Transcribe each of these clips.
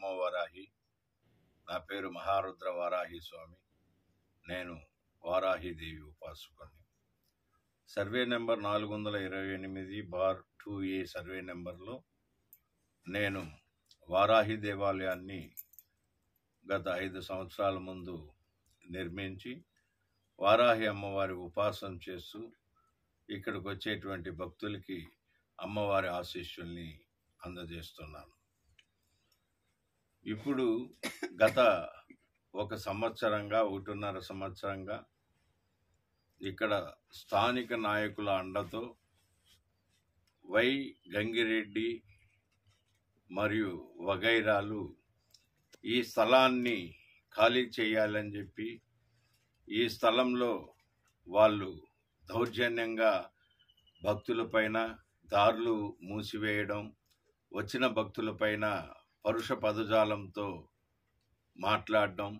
నమో వారాహి. నా పేరు మహారుద్ర వారాహి స్వామి. నేను వారాహిదేవి ఉపాసకుని. సర్వే నెంబర్ 428/2A సర్వే నెంబర్లో నేను వారాహి దేవాలయాన్ని గత 5 సంవత్సరాల ముందు నిర్మించి వారాహి అమ్మవారి ఉపాసన చేస్తూ ఇక్కడికి వచ్చేటువంటి భక్తులకి అమ్మవారి ఆశీస్సుల్ని అందజేస్తున్నాను. ఇప్పుడు గత 1.5 సంవత్సరంగా ఇక్కడ స్థానిక నాయకుల అండతో వై గంగిరెడ్డి మరియు వగైరాలు ఈ స్థలాన్ని ఖాళీ చేయాలని చెప్పి ఈ స్థలంలో వాళ్ళు దౌర్జన్యంగా భక్తులపైన దారులు మూసివేయడం, వచ్చిన భక్తులపైన పరుష పదజాలంతో మాట్లాడడం,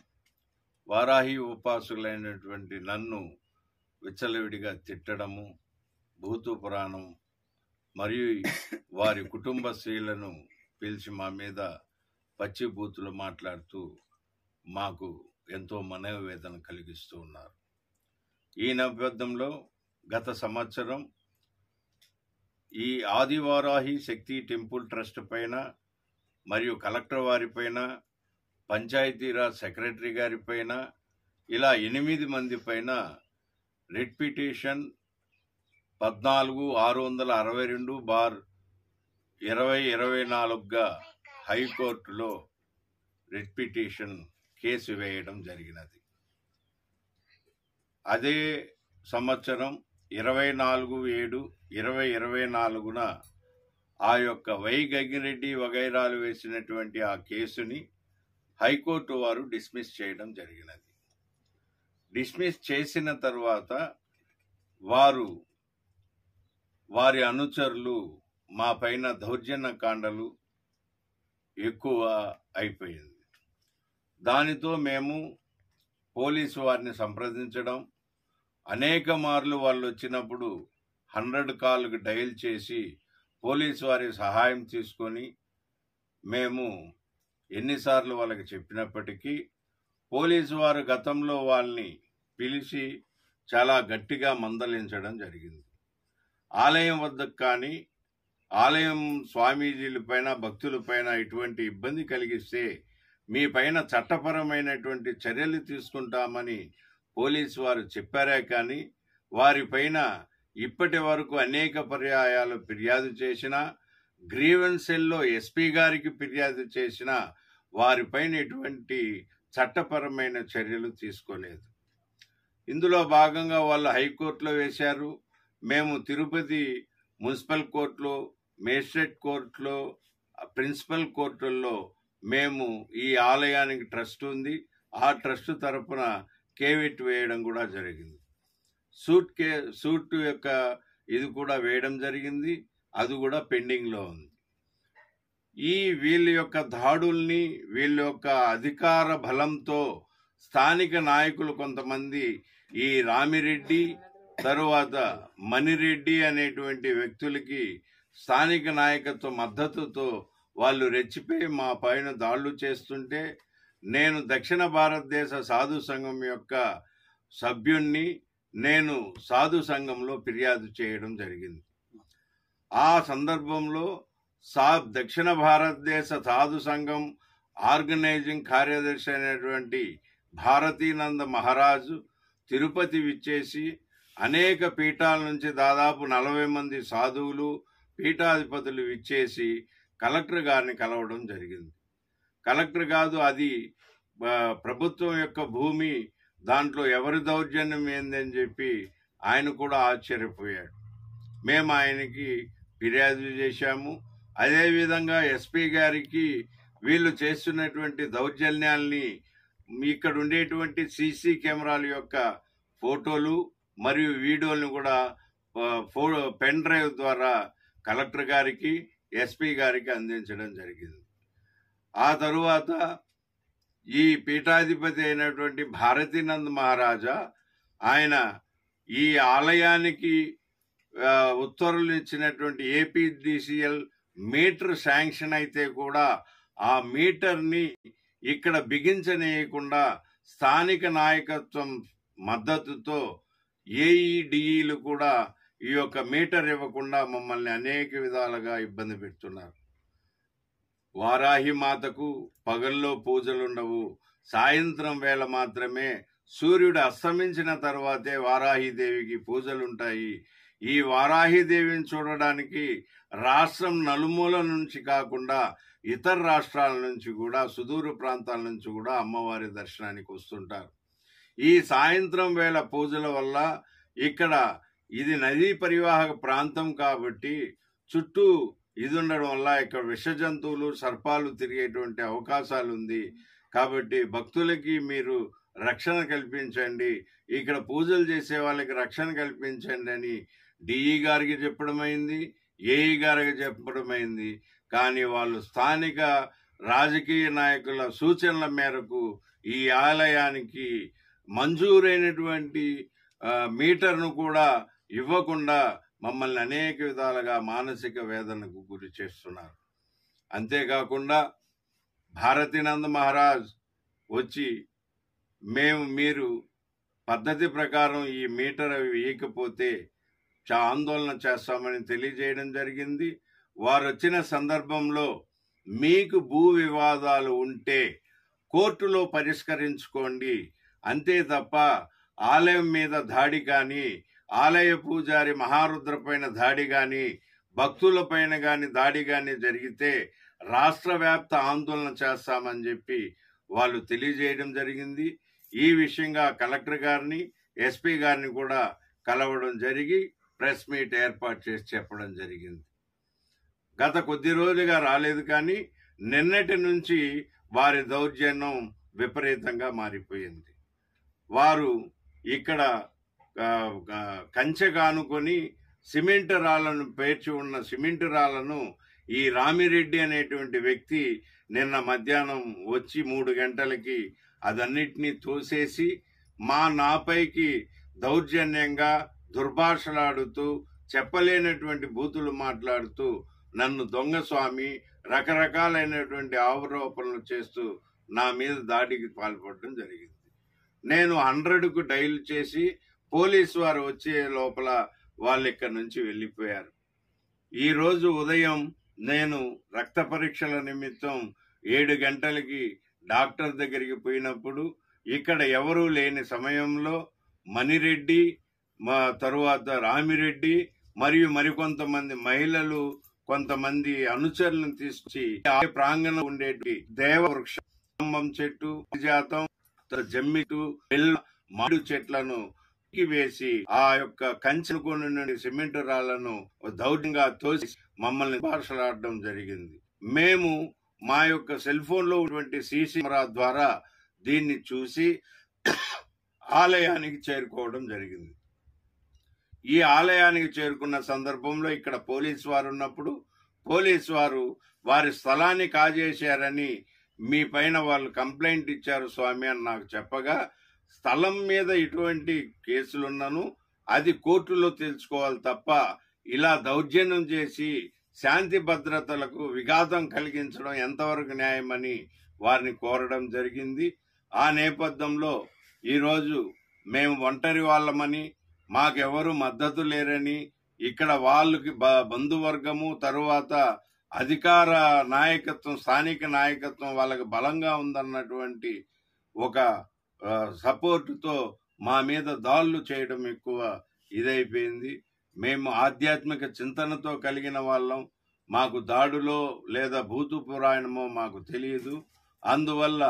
వారాహి ఉపాసకులైనటువంటి నన్ను విచ్చలవిడిగా తిట్టడము, భూతు పురాణం మరియు వారి కుటుంబ స్త్రీలను పిలిచి మా మీద పచ్చి బూతులు మాట్లాడుతూ మాకు ఎంతో మనోవేదన కలిగిస్తూ ఉన్నారు. ఈ నేపథ్యంలో గత సంవత్సరం ఈ ఆదివారాహి శక్తి టెంపుల్ ట్రస్ట్ పైన మరియు కలెక్టర్ వారి పైన, పంచాయతీరాజ్ సెక్రటరీ గారి పైన, ఇలా 8 మంది పైన రిట్ పిటిషన్ 14662/2024గా హైకోర్టులో రిట్ పిటిషన్ కేసు వేయడం జరిగినది. అదే సంవత్సరం 24/7/2024న ఆ యొక్క వై గంగిరెడ్డి వగైరాలు వేసినటువంటి ఆ కేసుని హైకోర్టు వారు డిస్మిస్ చేయడం జరిగినది. డిస్మిస్ చేసిన తర్వాత వారి అనుచరులు మా పైన దౌర్జన్య కాండలు ఎక్కువ అయిపోయింది. దానితో మేము పోలీసు వారిని సంప్రదించడం, అనేక మార్లు వాళ్ళు వచ్చినప్పుడు 100 కాల్కి డయల్ చేసి పోలీసు వారి సహాయం తీసుకొని మేము ఎన్నిసార్లు వాళ్ళకి చెప్పినప్పటికీ పోలీసు వారు గతంలో వాళ్ళని పిలిచి చాలా గట్టిగా మందలించడం జరిగింది. ఆలయం వద్దకు కానీ, ఆలయం స్వామీజీలపైన, భక్తులపైన ఇటువంటి ఇబ్బంది కలిగిస్తే మీ పైన చట్టపరమైనటువంటి చర్యలు తీసుకుంటామని పోలీసు వారు చెప్పారే కానీ వారిపైన ఇప్పటి వరకు అనేక పర్యాయాలు ఫిర్యాదు చేసినా, గ్రీవెన్స్ సెల్లో ఎస్పీ గారికి ఫిర్యాదు చేసినా వారిపైన ఎటువంటి చట్టపరమైన చర్యలు తీసుకోలేదు. ఇందులో భాగంగా వాళ్ళు హైకోర్టులో వేశారు. మేము తిరుపతి మున్సిపల్ కోర్టులో, మేజిస్ట్రేట్ కోర్టులో, ప్రిన్సిపల్ కోర్టుల్లో మేము ఈ ఆలయానికి ట్రస్ట్ ఉంది, ఆ ట్రస్ట్ తరపున కేవిట్ వేయడం కూడా జరిగింది. సూట్ యొక్క ఇది కూడా వేయడం జరిగింది. అది కూడా పెండింగ్లో ఉంది. వీళ్ళ యొక్క దాడుల్ని, వీళ్ళ యొక్క అధికార బలంతో స్థానిక నాయకులు కొంతమంది, ఈ రామిరెడ్డి తరువాత మణిరెడ్డి అనేటువంటి వ్యక్తులకి స్థానిక నాయకత్వ మద్దతుతో వాళ్ళు రెచ్చిపోయి మా పైన దాడులు చేస్తుంటే నేను దక్షిణ భారతదేశ సాధు సంఘం యొక్క సభ్యుణ్ణి, నేను సాధు సంఘంలో ఫిర్యాదు చేయడం జరిగింది. ఆ సందర్భంలో దక్షిణ భారతదేశ సాధు సంఘం ఆర్గనైజింగ్ కార్యదర్శి అయినటువంటి భారతీనంద మహారాజు తిరుపతి విచ్చేసి అనేక పీఠాల నుంచి దాదాపు 40 మంది సాధువులు, పీఠాధిపతులు విచ్చేసి కలెక్టర్ గారిని కలవడం జరిగింది. కలెక్టర్ కాదు, అది ప్రభుత్వం యొక్క భూమి, దాంట్లో ఎవరి దౌర్జన్యం ఏందని చెప్పి ఆయన కూడా ఆశ్చర్యపోయాడు. మేము ఆయనకి ఫిర్యాదు చేశాము. అదేవిధంగా ఎస్పీ గారికి వీళ్ళు చేస్తున్నటువంటి దౌర్జన్యాల్ని ఇక్కడ ఉండేటువంటి సీసీ కెమెరాల యొక్క ఫోటోలు మరియు వీడియోలను కూడా పెన్ డ్రైవ్ ద్వారా కలెక్టర్ గారికి, ఎస్పీ గారికి అందించడం జరిగింది. ఆ తరువాత ఈ పీఠాధిపతి అయినటువంటి భారతీనంద్ మహారాజా ఆయన ఈ ఆలయానికి ఉత్తర్వులు ఇచ్చినటువంటి ఏపీడీసీఎల్ మీటర్ శాంక్షన్ అయితే కూడా ఆ మీటర్ని ఇక్కడ బిగించనీయకుండా స్థానిక నాయకత్వం మద్దతుతో ఏఈడిఈలు కూడా ఈ యొక్క మీటర్ ఇవ్వకుండా మమ్మల్ని అనేక విధాలుగా ఇబ్బంది పెడుతున్నారు. వారాహి మాతకు పగల్లో పూజలుండవు, సాయంత్రం వేళ మాత్రమే సూర్యుడు అస్తమించిన తర్వాతే వారాహిదేవికి పూజలుంటాయి. ఈ వారాహిదేవిని చూడడానికి రాష్ట్రం నలుమూల నుంచి కాకుండా ఇతర రాష్ట్రాల నుంచి కూడా, సుదూర ప్రాంతాల నుంచి కూడా అమ్మవారి దర్శనానికి వస్తుంటారు. ఈ సాయంత్రం వేళ పూజల వల్ల ఇక్కడ ఇది నదీ పరివాహక ప్రాంతం కాబట్టి చుట్టూ ఇది ఉండడం వల్ల ఇక్కడ విష జంతువులు, సర్పాలు తిరిగేటువంటి అవకాశాలు ఉంది. కాబట్టి భక్తులకి మీరు రక్షణ కల్పించండి, ఇక్కడ పూజలు చేసే వాళ్ళకి రక్షణ కల్పించండి అని డిఈ గారికి చెప్పడమైంది, ఏఈ గారికి చెప్పడమైంది. కానీ వాళ్ళు స్థానిక రాజకీయ నాయకుల సూచనల మేరకు ఈ ఆలయానికి మంజూరైనటువంటి మీటర్ను కూడా ఇవ్వకుండా మమ్మల్ని అనేక విధాలుగా మానసిక వేదనకు గురి చేస్తున్నారు. అంతేకాకుండా భారతీనంద్ మహారాజ్ వచ్చి మీరు పద్ధతి ప్రకారం ఈ మీటర్ వేయకపోతే ఆందోళన చేస్తామని తెలియజేయడం జరిగింది. వారు వచ్చిన సందర్భంలో మీకు భూ వివాదాలు ఉంటే కోర్టులో పరిష్కరించుకోండి, అంతే తప్ప ఆలయం మీద దాడి కానీ, ఆలయ పూజారి మహారుద్ర పైన దాడి కానీ, భక్తుల పైన కానీ దాడి కానీ జరిగితే రాష్ట్ర వ్యాప్త ఆందోళన చేస్తామని చెప్పి వాళ్ళు తెలియజేయడం జరిగింది. ఈ విషయంగా కలెక్టర్ గారిని, ఎస్పీ గారిని కూడా కలవడం జరిగి ప్రెస్ మీట్ ఏర్పాటు చేసి చెప్పడం జరిగింది. గత కొద్ది రోజులుగా రాలేదు, కానీ నిన్నటి నుంచి వారి దౌర్జన్యం విపరీతంగా మారిపోయింది. వారు ఇక్కడ కంచె కానుకొని సిమెంట్ రాళ్లను పేర్చి ఉన్న సిమెంట్ రాళ్లను ఈ రామిరెడ్డి అనేటువంటి వ్యక్తి నిన్న మధ్యాహ్నం వచ్చి 3 గంటలకి అదన్నిటినీ తోసేసి నాపైకి దౌర్జన్యంగా దుర్భాషలాడుతూ, చెప్పలేనటువంటి బూతులు మాట్లాడుతూ, నన్ను దొంగ స్వామి రకరకాలైనటువంటి ఆరోపణలు చేస్తూ నా మీద దాడికి పాల్పడడం జరిగింది. నేను 100కు డైల్ చేసి పోలీసు వారు వచ్చే లోపల వాళ్ళు ఇక్కడి నుంచి వెళ్ళిపోయారు. ఈరోజు ఉదయం నేను రక్త పరీక్షల నిమిత్తం 7 గంటలకి డాక్టర్ దగ్గరికి పోయినప్పుడు ఇక్కడ ఎవరూ లేని సమయంలో మణిరెడ్డి, తరువాత రామిరెడ్డి మరియు మరికొంతమంది మహిళలు, కొంతమంది అనుచరులను తీసుకొచ్చి ప్రాంగణం ఉండేటి దేవవృక్ష చెట్టు, జాతం, జమ్మిటు, మాడు చెట్లను వేసి ఆ యొక్క కంచెనుకొని నుండి సిమెంట్ రాళ్లను దౌర్జంగా తోసి మమ్మల్ని భాషలాడడం జరిగింది. మేము మా యొక్క సెల్ ఫోన్ లో ఉన్నటువంటి సీసీ కెమెరా ద్వారా దీన్ని చూసి ఆలయానికి చేరుకోవడం జరిగింది. ఈ ఆలయానికి చేరుకున్న సందర్భంలో ఇక్కడ పోలీసు వారు ఉన్నప్పుడు పోలీసు వారు వారి స్థలాన్ని కాజేశారని మీ పైన వాళ్ళు కంప్లైంట్ ఇచ్చారు స్వామి అని నాకు చెప్పగా, స్థలం మీద ఇటువంటి కేసులున్నాను, అది కోర్టులో తెలుసుకోవాలి తప్ప ఇలా దౌర్జన్యం చేసి శాంతి భద్రతలకు విఘాతం కలిగించడం ఎంతవరకు న్యాయమని వారిని కోరడం జరిగింది. ఆ నేపథ్యంలో ఈరోజు మేము ఒంటరి వాళ్ళమని, మాకెవరు మద్దతు లేరని, ఇక్కడ వాళ్ళకి బంధువర్గము తరువాత అధికార నాయకత్వం, స్థానిక నాయకత్వం వాళ్ళకి బలంగా ఉందన్నటువంటి ఒక సపోర్టుతో మా మీద దాడులు చేయడం ఎక్కువ ఇదైపోయింది. మేము ఆధ్యాత్మిక చింతనతో కలిగిన వాళ్ళం, మాకు దాడులో లేదా భూతు పురాణమో మాకు తెలియదు. అందువల్ల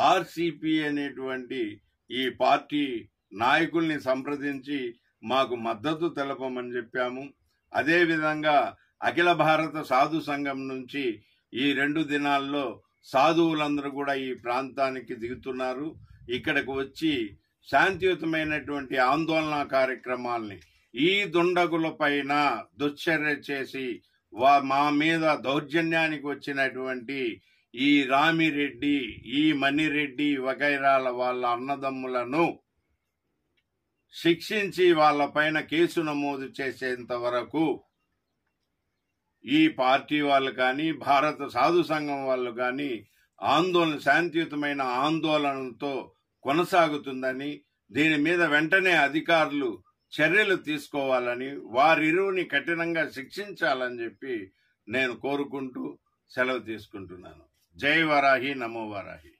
ఆర్సిపి అనేటువంటి ఈ పార్టీ నాయకుల్ని సంప్రదించి మాకు మద్దతు తెలపమని చెప్పాము. అదేవిధంగా అఖిల భారత సాధు సంఘం నుంచి ఈ 2 దినాల్లో సాధువులందరూ కూడా ఈ ప్రాంతానికి దిగుతున్నారు. ఇక్కడికి వచ్చి శాంతియుతమైనటువంటి ఆందోళన కార్యక్రమాల్ని ఈ దుండగుల పైన దుశ్చర్య చేసి మా మీద దౌర్జన్యానికి వచ్చినటువంటి ఈ రామిరెడ్డి, ఈ మణిరెడ్డి వగైరాల వాళ్ళ అన్నదమ్ములను శిక్షించి వాళ్ళ పైన కేసు నమోదు చేసేంత వరకు ఈ పార్టీ వాళ్ళు కానీ భారత సాధు సంఘం వాళ్ళు కానీ శాంతియుతమైన ఆందోళనలతో కొనసాగుతుందని, దీని మీద వెంటనే అధికారులు చర్యలు తీసుకోవాలని, వారిరువుని కఠినంగా శిక్షించాలని చెప్పి నేను కోరుకుంటూ సెలవు తీసుకుంటున్నాను. జై వరాహి, నమో వరాహి.